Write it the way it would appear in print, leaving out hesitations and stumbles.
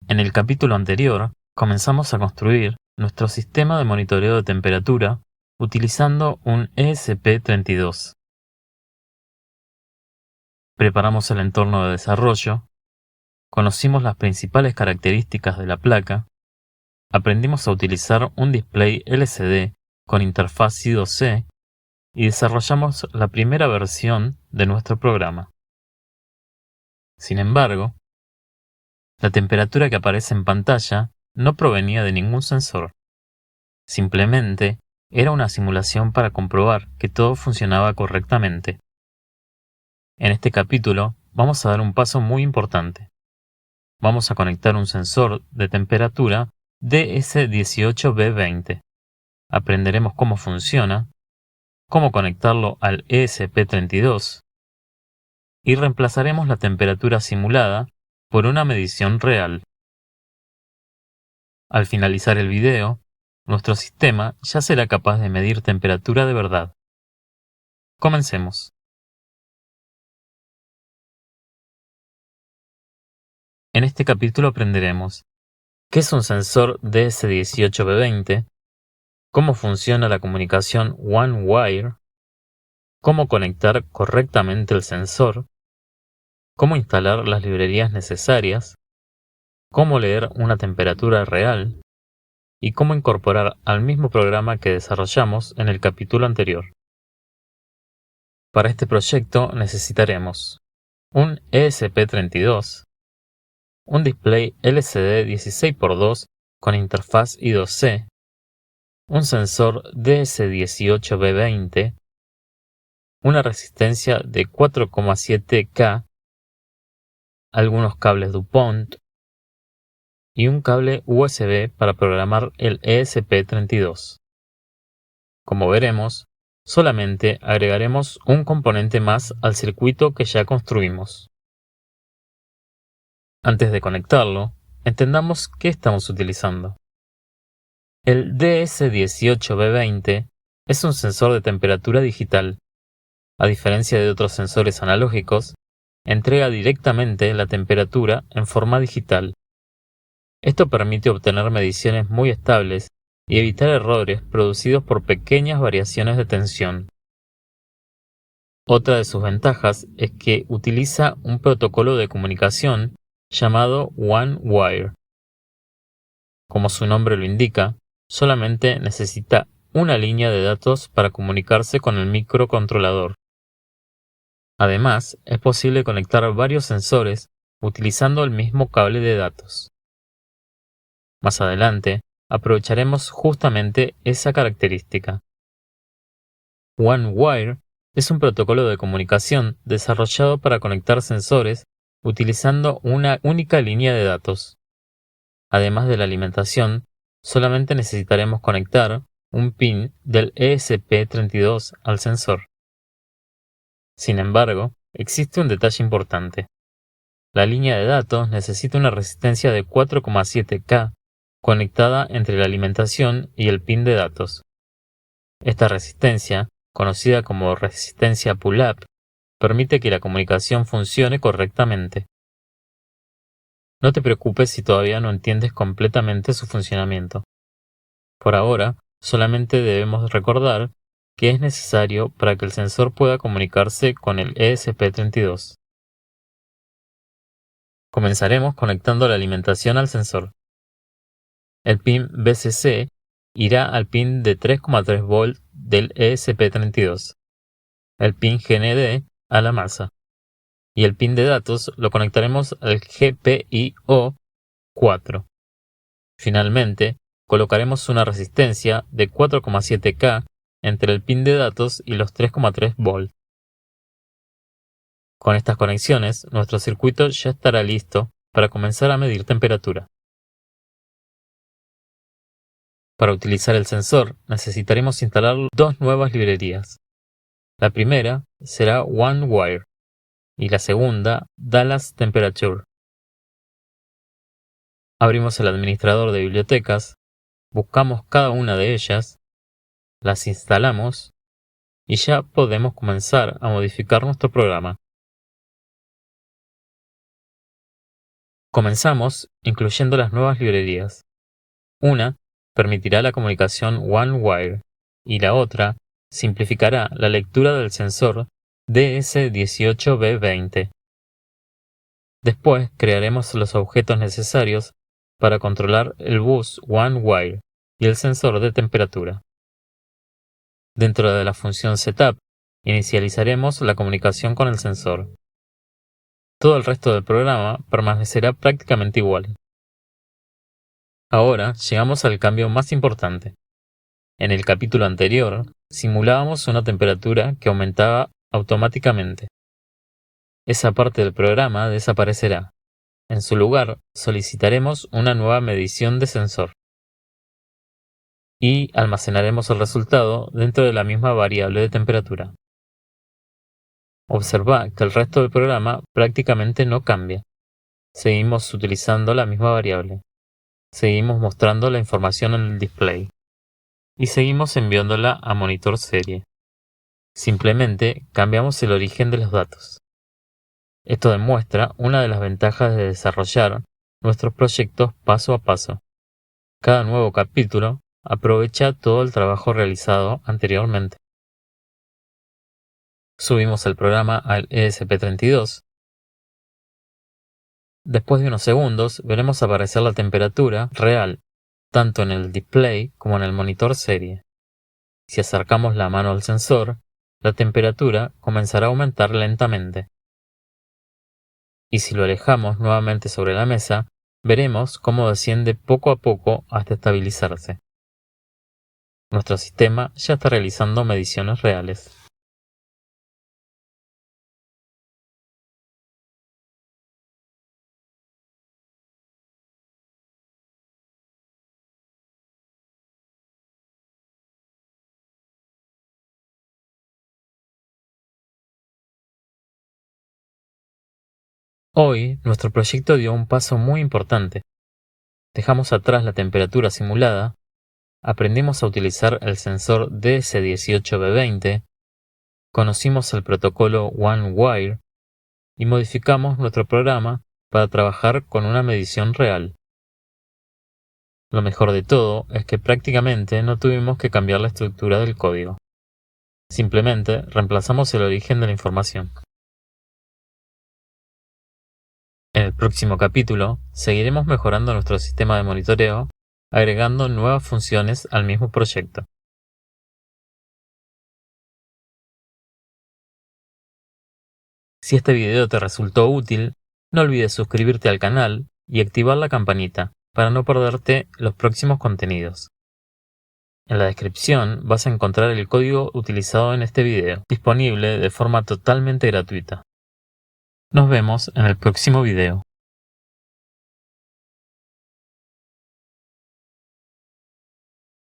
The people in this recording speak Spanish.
En el capítulo anterior, comenzamos a construir nuestro sistema de monitoreo de temperatura utilizando un ESP32. Preparamos el entorno de desarrollo, conocimos las principales características de la placa, aprendimos a utilizar un display LCD con interfaz I2C y desarrollamos la primera versión de nuestro programa. Sin embargo, la temperatura que aparece en pantalla no provenía de ningún sensor. Simplemente era una simulación para comprobar que todo funcionaba correctamente. En este capítulo vamos a dar un paso muy importante. Vamos a conectar un sensor de temperatura DS18B20. Aprenderemos cómo funciona, cómo conectarlo al ESP32 y reemplazaremos la temperatura simulada por una medición real. Al finalizar el video, nuestro sistema ya será capaz de medir temperatura de verdad. Comencemos. En este capítulo aprenderemos qué es un sensor DS18B20, cómo funciona la comunicación One-Wire, cómo conectar correctamente el sensor, cómo instalar las librerías necesarias, cómo leer una temperatura real y cómo incorporar al mismo programa que desarrollamos en el capítulo anterior. Para este proyecto necesitaremos un ESP32, un display LCD 16x2 con interfaz I2C, un sensor DS18B20, una resistencia de 4,7K, algunos cables DuPont y un cable USB para programar el ESP32. Como veremos, solamente agregaremos un componente más al circuito que ya construimos. Antes de conectarlo, entendamos qué estamos utilizando. El DS18B20 es un sensor de temperatura digital. A diferencia de otros sensores analógicos, entrega directamente la temperatura en forma digital. Esto permite obtener mediciones muy estables y evitar errores producidos por pequeñas variaciones de tensión. Otra de sus ventajas es que utiliza un protocolo de comunicación llamado One-Wire. Como su nombre lo indica, solamente necesita una línea de datos para comunicarse con el microcontrolador. Además, es posible conectar varios sensores utilizando el mismo cable de datos. Más adelante, aprovecharemos justamente esa característica. One-Wire es un protocolo de comunicación desarrollado para conectar sensores utilizando una única línea de datos. Además de la alimentación, solamente necesitaremos conectar un pin del ESP32 al sensor. Sin embargo, existe un detalle importante. La línea de datos necesita una resistencia de 4,7K conectada entre la alimentación y el pin de datos. Esta resistencia, conocida como resistencia pull-up, permite que la comunicación funcione correctamente. No te preocupes si todavía no entiendes completamente su funcionamiento. Por ahora, solamente debemos recordar que es necesario para que el sensor pueda comunicarse con el ESP32. Comenzaremos conectando la alimentación al sensor. El pin VCC irá al pin de 3,3 V del ESP32, el pin GND a la masa, y el pin de datos lo conectaremos al GPIO 4. Finalmente, colocaremos una resistencia de 4,7K entre el pin de datos y los 3,3 V. Con estas conexiones, nuestro circuito ya estará listo para comenzar a medir temperatura. Para utilizar el sensor, necesitaremos instalar dos nuevas librerías. La primera será One-Wire y la segunda Dallas Temperature. Abrimos el administrador de bibliotecas, buscamos cada una de ellas, las instalamos y ya podemos comenzar a modificar nuestro programa. Comenzamos incluyendo las nuevas librerías. Una permitirá la comunicación one-wire y la otra simplificará la lectura del sensor DS18B20. Después crearemos los objetos necesarios para controlar el bus one-wire y el sensor de temperatura. Dentro de la función setup, inicializaremos la comunicación con el sensor. Todo el resto del programa permanecerá prácticamente igual. Ahora llegamos al cambio más importante. En el capítulo anterior, simulábamos una temperatura que aumentaba automáticamente. Esa parte del programa desaparecerá. En su lugar, solicitaremos una nueva medición de sensor. Y almacenaremos el resultado dentro de la misma variable de temperatura. Observa que el resto del programa prácticamente no cambia. Seguimos utilizando la misma variable. Seguimos mostrando la información en el display. Y seguimos enviándola a monitor serie. Simplemente cambiamos el origen de los datos. Esto demuestra una de las ventajas de desarrollar nuestros proyectos paso a paso. Cada nuevo capítulo aprovecha todo el trabajo realizado anteriormente. Subimos el programa al ESP32. Después de unos segundos veremos aparecer la temperatura real, tanto en el display como en el monitor serie. Si acercamos la mano al sensor, la temperatura comenzará a aumentar lentamente. Y si lo alejamos nuevamente sobre la mesa, veremos cómo desciende poco a poco hasta estabilizarse. Nuestro sistema ya está realizando mediciones reales. Hoy, nuestro proyecto dio un paso muy importante. Dejamos atrás la temperatura simulada, aprendimos a utilizar el sensor DS18B20, conocimos el protocolo one-wire y modificamos nuestro programa para trabajar con una medición real. Lo mejor de todo es que prácticamente no tuvimos que cambiar la estructura del código. Simplemente reemplazamos el origen de la información. En el próximo capítulo, seguiremos mejorando nuestro sistema de monitoreo, agregando nuevas funciones al mismo proyecto. Si este video te resultó útil, no olvides suscribirte al canal y activar la campanita para no perderte los próximos contenidos. En la descripción vas a encontrar el código utilizado en este video, disponible de forma totalmente gratuita. Nos vemos en el próximo video.